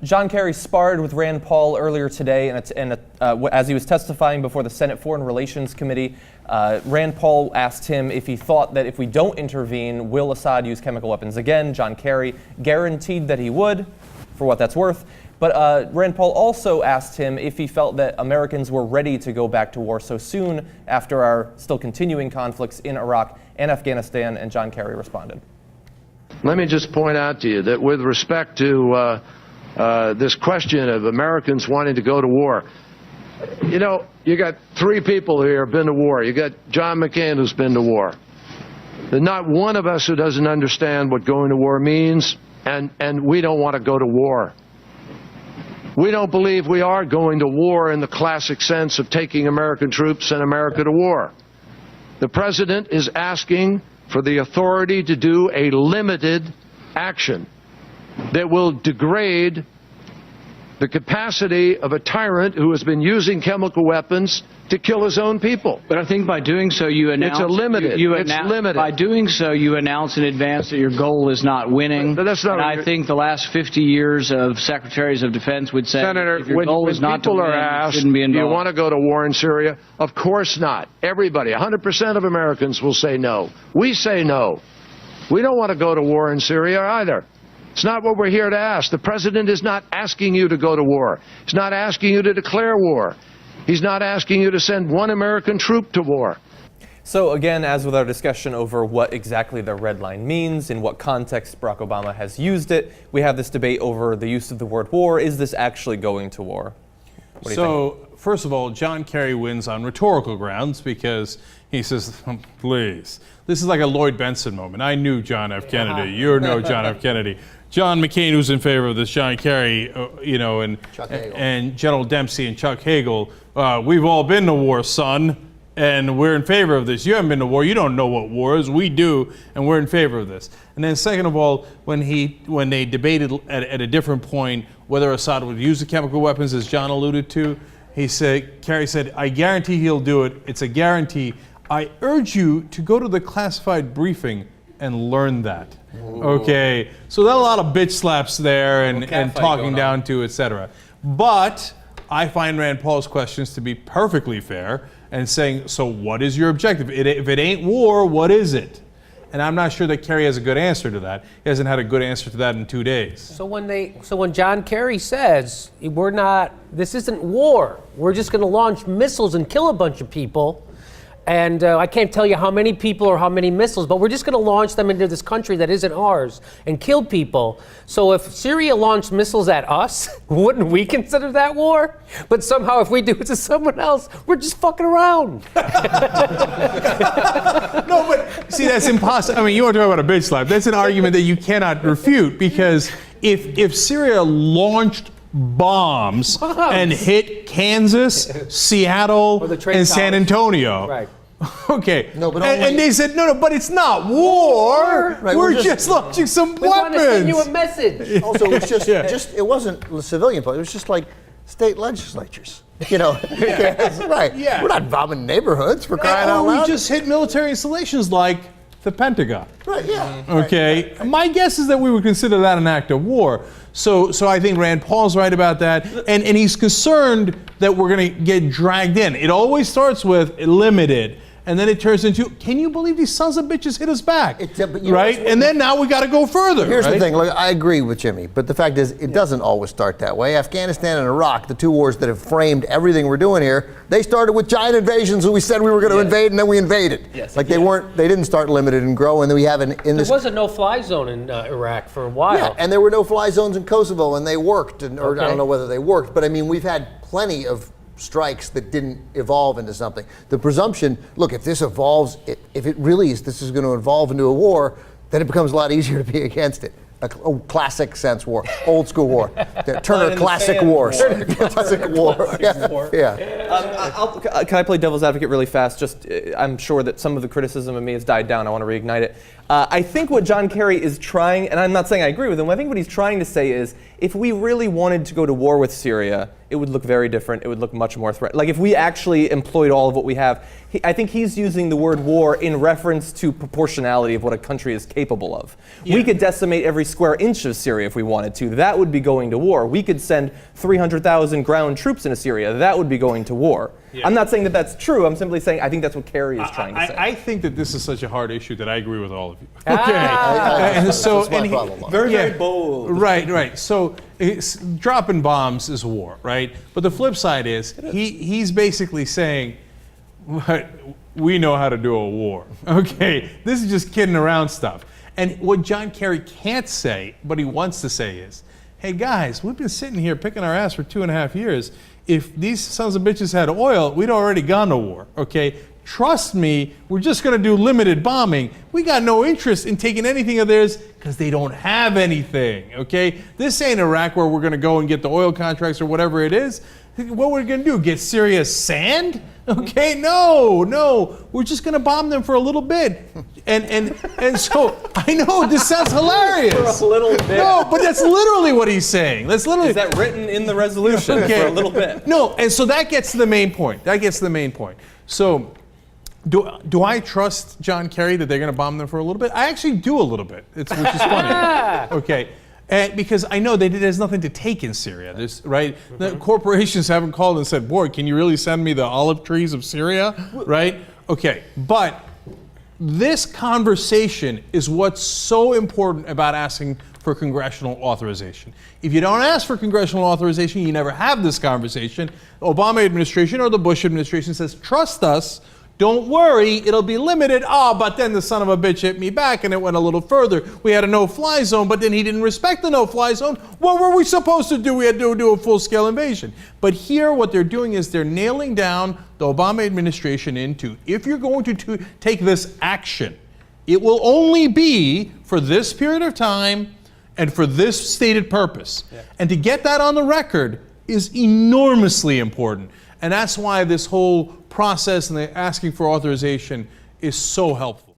John Kerry sparred with Rand Paul earlier today, and as he was testifying before the Senate Foreign Relations Committee, Rand Paul asked him if he thought that if we don't intervene, will Assad use chemical weapons again? John Kerry guaranteed that he would, for what that's worth. But Rand Paul also asked him if he felt that Americans were ready to go back to war so soon after our still continuing conflicts in Iraq and Afghanistan, and John Kerry responded. Let me just point out to you that with respect to this question of Americans wanting to go to war, you know, you got three people here who have been to war. You got John McCain, who's been to war. There's not one of us who doesn't understand what going to war means, and we don't want to go to war. We don't believe we are going to war in the classic sense of taking American troops and America to war. The President is asking for the authority to do a limited action that will degrade the capacity of a tyrant who has been using chemical weapons to kill his own people. But I think by doing so, you announce... It's limited. By doing so, you announce in advance that your goal is not winning. But that's not. And I think the last 50 years of secretaries of defense would say, Senator, if your goal is not to people win, are asked, you shouldn't be do involved. you want to go to war in Syria? Of course not. Everybody, 100% of Americans will say no. We say no. We don't want to go to war in Syria either. It's not what we're here to ask. The President is not asking you to go to war. He's not asking you to declare war. He's not asking you to send one American troop to war. So again, as with our discussion over what exactly the red line means, in what context Barack Obama has used it, we have this debate over the use of the word war. Is this actually going to war? What do you think? First of all, John Kerry wins on rhetorical grounds because he says, please. This is like a Lloyd Benson moment. I knew John F. Kennedy. You know John F. Kennedy. John McCain, who's in favor of this, John Kerry, and General Dempsey and Chuck Hagel, we've all been to war, son, and we're in favor of this. You haven't been to war. You don't know what war is. We do, and we're in favor of this. And then second of all, when they debated at a different point whether Assad would use the chemical weapons, as John alluded to, Kerry said, I guarantee he'll do it. It's a guarantee. I urge you to go to the classified briefing and learn that. Ooh. Okay, so there are a lot of bitch slaps there and talking down to, etc. But I find Rand Paul's questions to be perfectly fair and saying, so what is your objective? If it ain't war, what is it? And I'm not sure that Kerry has a good answer to that. He hasn't had a good answer to that in 2 days. So when John Kerry says, this isn't war, we're just going to launch missiles and kill a bunch of people, and I can't tell you how many people or how many missiles, but we're just going to launch them into this country that isn't ours and kill people. So if Syria launched missiles at us, wouldn't we consider that war? But somehow if we do it to someone else, we're just fucking around. No, but see, that's impossible. I mean, you want to talk about a bitch slap. That's an argument that you cannot refute, because if Syria launched bombs and hit Kansas, Seattle, and San Antonio. Right. Okay. No, but and they said, no, but it's not war. Right, we're just launching some weapons. We want to send you a message. Also, it was just it wasn't civilian, it was just like state legislatures. You know, right? Yeah. We're not bombing neighborhoods for crying out loud. We just hit military installations like the Pentagon. Right. Yeah. Okay. Right. My guess is that we would consider that an act of war. So I think Rand Paul's right about that, and he's concerned that we're going to get dragged in. It always starts with limited, and then it turns into, can you believe these sons of bitches hit us back? Right? And then now we got to go further. Here's the thing. Look, I agree with Jimmy, but the fact is, it doesn't always start that way. Afghanistan and Iraq, the two wars that have framed everything we're doing here, they started with giant invasions who we said we were going to invade, and then we invaded. Yes. Like they didn't start limited and grow, and then we have in this. There was a no-fly zone in Iraq for a while. Yeah, and there were no-fly zones in Kosovo, and they worked, or I don't know whether they worked, but I mean, we've had plenty of strikes that didn't evolve into something. The presumption, look, if this evolves, if it really is, this is going to evolve into a war, then it becomes a lot easier to be against it. A classic sense war, old school war, Turner classic wars, classic war. Yeah. Can I play devil's advocate really fast? Just, I'm sure that some of the criticism of me has died down. I want to reignite it. I think what John Kerry is trying, and I'm not saying I agree with him, I think what he's trying to say is, if we really wanted to go to war with Syria, it would look very different. It would look much more threatening. Like if we actually employed all of what we have, I think he's using the word war in reference to proportionality of what a country is capable of. We could decimate every square inch of Syria if we wanted to. That would be going to war. We could send 300,000 ground troops into Syria. That would be going to war. I'm not saying that that's true. I'm simply saying I think that's what Kerry is trying to say. I think that this is such a hard issue that I agree with all of you. And so- that's my and he- problem. Very bold. Right. So dropping bombs is war, right? But the flip side is he's basically saying, "But we know how to do a war." Okay, this is just kidding around stuff. And what John Kerry can't say, but he wants to say is, "Hey guys, we've been sitting here picking our ass for 2.5 years. If these sons of bitches had oil, we'd already gone to war." Okay. Trust me, we're just going to do limited bombing. We got no interest in taking anything of theirs because they don't have anything, okay? This ain't Iraq where we're going to go and get the oil contracts or whatever it is. What we're going to do, get Syria sand? Okay, no. We're just going to bomb them for a little bit. And so, I know, this sounds hilarious. For a little bit. No, but that's literally what he's saying. That's literally. Is that written in the resolution for a little bit? No, and so that gets to the main point. So, do I trust John Kerry that they're going to bomb them for a little bit? I actually do a little bit, which is funny. Okay. Because I know there's nothing to take in Syria, right? The corporations haven't called and said, "Boy, can you really send me the olive trees of Syria?" Right? Okay, but this conversation is what's so important about asking for congressional authorization. If you don't ask for congressional authorization, you never have this conversation. The Obama administration or the Bush administration says, "Trust us. Don't worry, it'll be limited." But then the son of a bitch hit me back and it went a little further. We had a no-fly zone, but then he didn't respect the no-fly zone. What were we supposed to do? We had to do a full-scale invasion. But here what they're doing is they're nailing down the Obama administration into, if you're going to take this action, it will only be for this period of time and for this stated purpose. And to get that on the record is enormously important. And that's why this whole process and the asking for authorization is so helpful.